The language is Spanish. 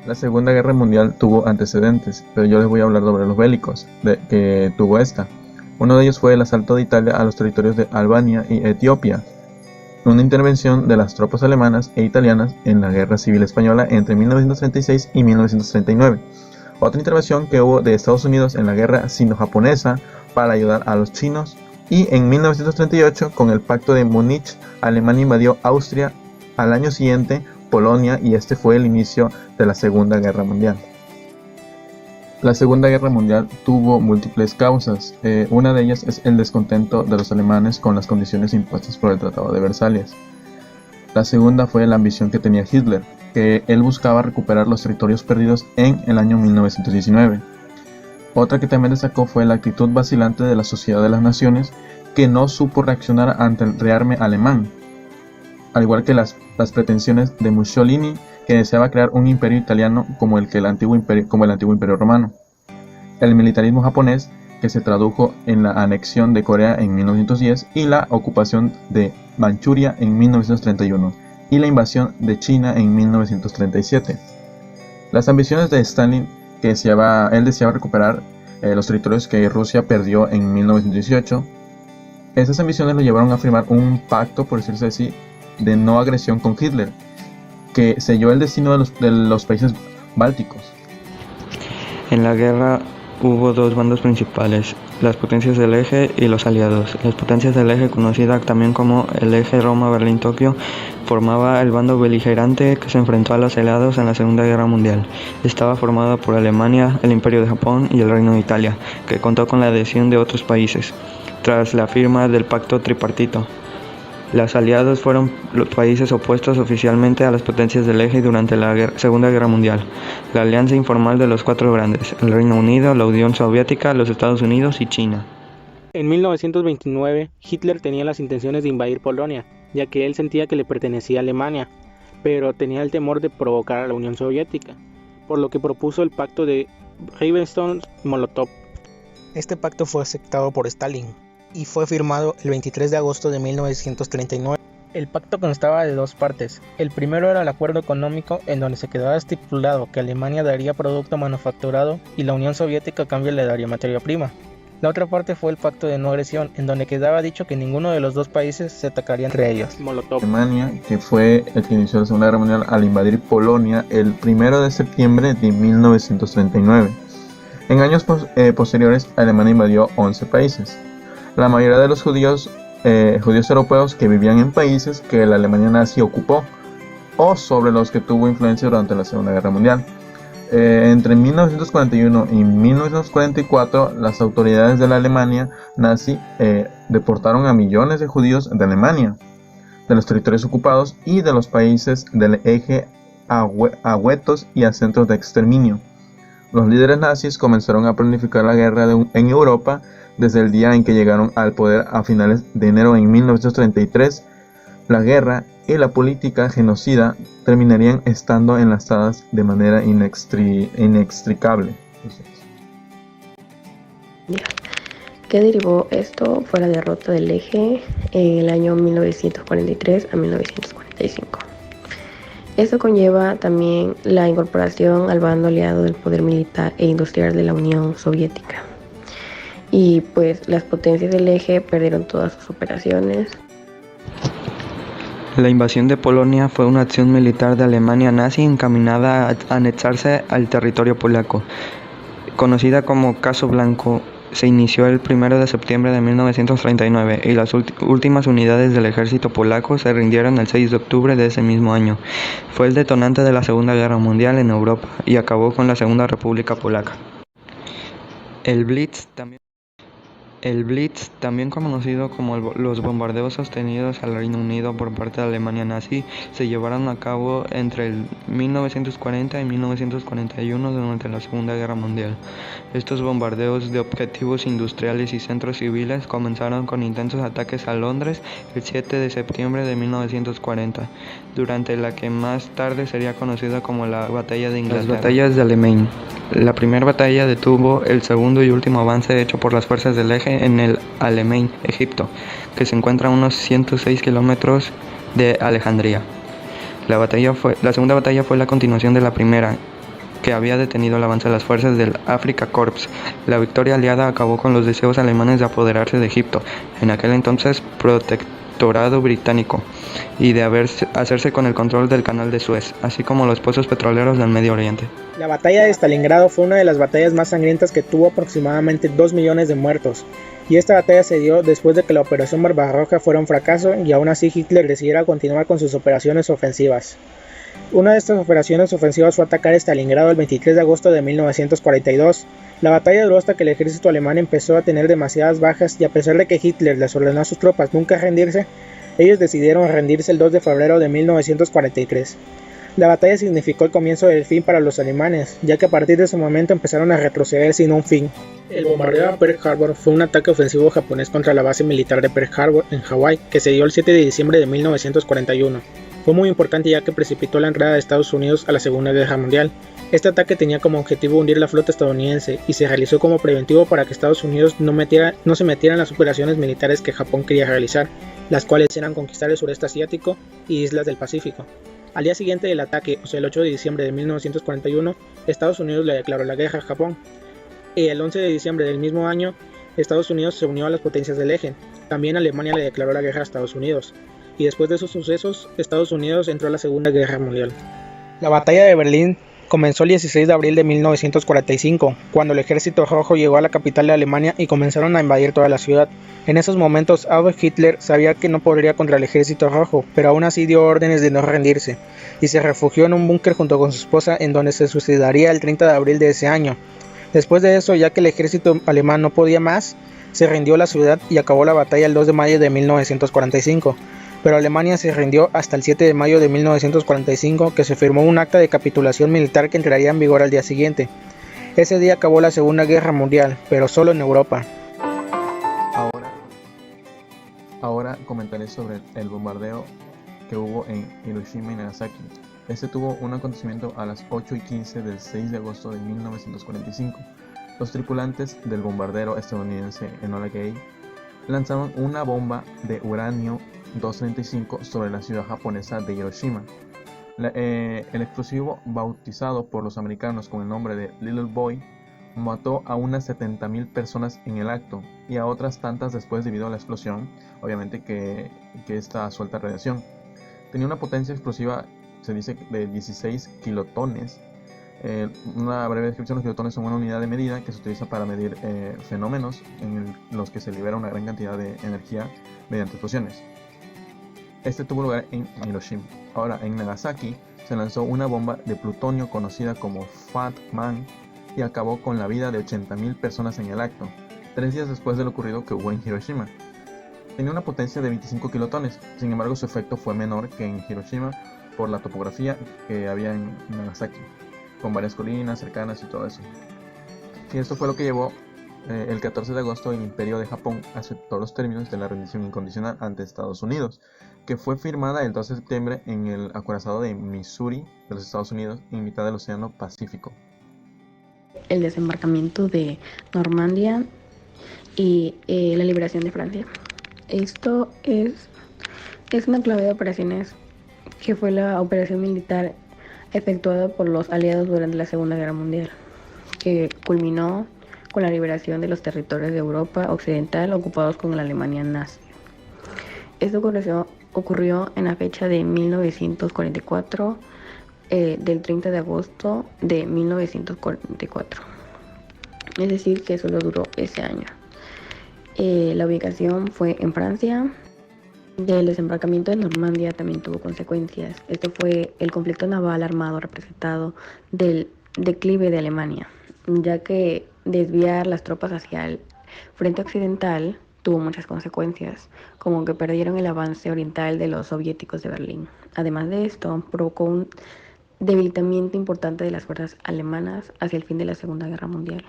La Segunda Guerra Mundial tuvo antecedentes, pero yo les voy a hablar sobre los bélicos que tuvo esta. Uno de ellos fue el asalto de Italia a los territorios de Albania y Etiopía, una intervención de las tropas alemanas e italianas en la Guerra Civil Española entre 1936 y 1939. Otra intervención que hubo de Estados Unidos en la Guerra Sino-Japonesa para ayudar a los chinos. Y en 1938, con el Pacto de Múnich, Alemania invadió Austria. Al año siguiente, Polonia, y este fue el inicio de la Segunda Guerra Mundial. La Segunda Guerra Mundial tuvo múltiples causas. Una de ellas es el descontento de los alemanes con las condiciones impuestas por el Tratado de Versalles. La segunda fue la ambición que tenía Hitler, que él buscaba recuperar los territorios perdidos en el año 1919. Otra que también destacó fue la actitud vacilante de la Sociedad de las Naciones, que no supo reaccionar ante el rearme alemán, al igual que las pretensiones de Mussolini, que deseaba crear un imperio italiano como el antiguo imperio romano. El militarismo japonés, que se tradujo en la anexión de Corea en 1910 y la ocupación de Manchuria en 1931 y la invasión de China en 1937. Las ambiciones de Stalin, que él deseaba recuperar los territorios que Rusia perdió en 1918. Esas ambiciones lo llevaron a firmar un pacto, por decirse así, de no agresión con Hitler, que selló el destino de los países bálticos. En la guerra hubo dos bandos principales, las potencias del eje y los aliados. Las potencias del eje, conocida también como el eje Roma-Berlín-Tokio, formaba el bando beligerante que se enfrentó a los aliados en la Segunda Guerra Mundial. Estaba formado por Alemania, el Imperio de Japón y el Reino de Italia, que contó con la adhesión de otros países, tras la firma del Pacto Tripartito. Los aliados fueron los países opuestos oficialmente a las potencias del eje durante la Segunda Guerra Mundial. La alianza informal de los cuatro grandes, el Reino Unido, la Unión Soviética, los Estados Unidos y China. En 1929, Hitler tenía las intenciones de invadir Polonia, ya que él sentía que le pertenecía a Alemania, pero tenía el temor de provocar a la Unión Soviética, por lo que propuso el pacto de Ribbentrop-Molotov. Este pacto fue aceptado por Stalin y fue firmado el 23 de agosto de 1939. El pacto constaba de dos partes. El primero era el acuerdo económico, en donde se quedaba estipulado que Alemania daría producto manufacturado y la Unión Soviética a cambio le daría materia prima. La otra parte fue el pacto de no agresión, en donde quedaba dicho que ninguno de los dos países se atacaría entre ellos. Alemania, que fue el que inició la Segunda Guerra Mundial al invadir Polonia el 1 de septiembre de 1939. En años posteriores, Alemania invadió 11 países. La mayoría de los judíos europeos que vivían en países que la Alemania nazi ocupó o sobre los que tuvo influencia durante la Segunda Guerra Mundial. Entre 1941 y 1944, las autoridades de la Alemania nazi deportaron a millones de judíos de Alemania, de los territorios ocupados y de los países del eje a guetos y a centros de exterminio. Los líderes nazis comenzaron a planificar la guerra en Europa desde el día en que llegaron al poder a finales de enero en 1933. La guerra y la política genocida terminarían estando enlazadas de manera inextricable. ¿Qué derivó esto? Fue la derrota del eje en el año 1943 a 1945. Esto conlleva también la incorporación al bando aliado del poder militar e industrial de la Unión Soviética. Y pues las potencias del eje perdieron todas sus operaciones. La invasión de Polonia fue una acción militar de Alemania nazi encaminada a anexarse al territorio polaco. Conocida como Caso Blanco, se inició el 1 de septiembre de 1939 y las últimas unidades del ejército polaco se rindieron el 6 de octubre de ese mismo año. Fue el detonante de la Segunda Guerra Mundial en Europa y acabó con la Segunda República Polaca. El Blitz, también conocido como los bombardeos sostenidos al Reino Unido por parte de Alemania nazi, se llevaron a cabo entre 1940 y 1941 durante la Segunda Guerra Mundial. Estos bombardeos de objetivos industriales y centros civiles comenzaron con intensos ataques a Londres el 7 de septiembre de 1940, durante la que más tarde sería conocida como la Batalla de Inglaterra. Las batallas de Alamein. La primera batalla detuvo el segundo y último avance hecho por las fuerzas del eje en el Alamein, Egipto, que se encuentra a unos 106 kilómetros de Alejandría. La segunda batalla fue la continuación de la primera, que había detenido el avance de las fuerzas del Afrika Korps. La victoria aliada acabó con los deseos alemanes de apoderarse de Egipto, en aquel entonces protectorado británico, y de hacerse con el control del Canal de Suez, así como los pozos petroleros del Medio Oriente. La batalla de Stalingrado fue una de las batallas más sangrientas que tuvo aproximadamente 2 millones de muertos, y esta batalla se dio después de que la Operación Barbarroja fuera un fracaso y aún así Hitler decidiera continuar con sus operaciones ofensivas. Una de estas operaciones ofensivas fue atacar Stalingrado el 23 de agosto de 1942. La batalla duró hasta que el ejército alemán empezó a tener demasiadas bajas y a pesar de que Hitler les ordenó a sus tropas nunca rendirse, ellos decidieron rendirse el 2 de febrero de 1943. La batalla significó el comienzo del fin para los alemanes, ya que a partir de ese momento empezaron a retroceder sin un fin. El bombardeo a Pearl Harbor fue un ataque ofensivo japonés contra la base militar de Pearl Harbor en Hawái, que se dio el 7 de diciembre de 1941. Fue muy importante ya que precipitó la entrada de Estados Unidos a la Segunda Guerra Mundial. Este ataque tenía como objetivo hundir la flota estadounidense y se realizó como preventivo para que Estados Unidos no se metiera en las operaciones militares que Japón quería realizar, las cuales eran conquistar el sureste asiático y islas del Pacífico. Al día siguiente del ataque, o sea el 8 de diciembre de 1941, Estados Unidos le declaró la guerra a Japón. Y el 11 de diciembre del mismo año, Estados Unidos se unió a las potencias del eje. También Alemania le declaró la guerra a Estados Unidos. Y después de esos sucesos, Estados Unidos entró a la Segunda Guerra Mundial. La batalla de Berlín comenzó el 16 de abril de 1945, cuando el Ejército Rojo llegó a la capital de Alemania y comenzaron a invadir toda la ciudad. En esos momentos, Adolf Hitler sabía que no podría contra el Ejército Rojo, pero aún así dio órdenes de no rendirse, y se refugió en un búnker junto con su esposa, en donde se suicidaría el 30 de abril de ese año. Después de eso, ya que el ejército alemán no podía más, se rindió la ciudad y acabó la batalla el 2 de mayo de 1945. Pero Alemania se rindió hasta el 7 de mayo de 1945, que se firmó un acta de capitulación militar que entraría en vigor al día siguiente. Ese día acabó la Segunda Guerra Mundial, pero solo en Europa. Ahora comentaré sobre el bombardeo que hubo en Hiroshima y Nagasaki. Este tuvo un acontecimiento a las 8:15 del 6 de agosto de 1945. Los tripulantes del bombardero estadounidense Enola Gay lanzaron una bomba de uranio 235 sobre la ciudad japonesa de Hiroshima. El explosivo, bautizado por los americanos con el nombre de Little Boy, mató a unas 70.000 personas en el acto y a otras tantas después debido a la explosión, obviamente que esta suelta radiación. Tenía una potencia explosiva, se dice, de 16 kilotones. Una breve descripción: los kilotones son una unidad de medida que se utiliza para medir fenómenos en los que se libera una gran cantidad de energía mediante explosiones. Este tuvo lugar en Hiroshima. Ahora, en Nagasaki se lanzó una bomba de plutonio conocida como Fat Man y acabó con la vida de 80.000 personas en el acto, 3 días después de lo ocurrido que hubo en Hiroshima. Tenía una potencia de 25 kilotones, sin embargo su efecto fue menor que en Hiroshima por la topografía que había en Nagasaki, con varias colinas cercanas y todo eso. Y esto fue lo que llevó el 14 de agosto el Imperio de Japón aceptó los términos de la rendición incondicional ante Estados Unidos, que fue firmada el 12 de septiembre en el acorazado de Missouri de los Estados Unidos en mitad del Océano Pacífico. El desembarcamiento de Normandía y la liberación de Francia. Esto es una clave de operaciones que fue la operación militar efectuada por los aliados durante la Segunda Guerra Mundial, que culminó con la liberación de los territorios de Europa Occidental ocupados con la Alemania nazi. Esto ocurrió en la fecha de 1944, del 30 de agosto de 1944. Es decir, que solo duró ese año. La ubicación fue en Francia. El desembarcamiento de Normandía también tuvo consecuencias. Esto fue el conflicto naval armado representado del declive de Alemania, ya que desviar las tropas hacia el frente occidental tuvo muchas consecuencias, como que perdieron el avance oriental de los soviéticos de Berlín. Además de esto, provocó un debilitamiento importante de las fuerzas alemanas hacia el fin de la Segunda Guerra Mundial.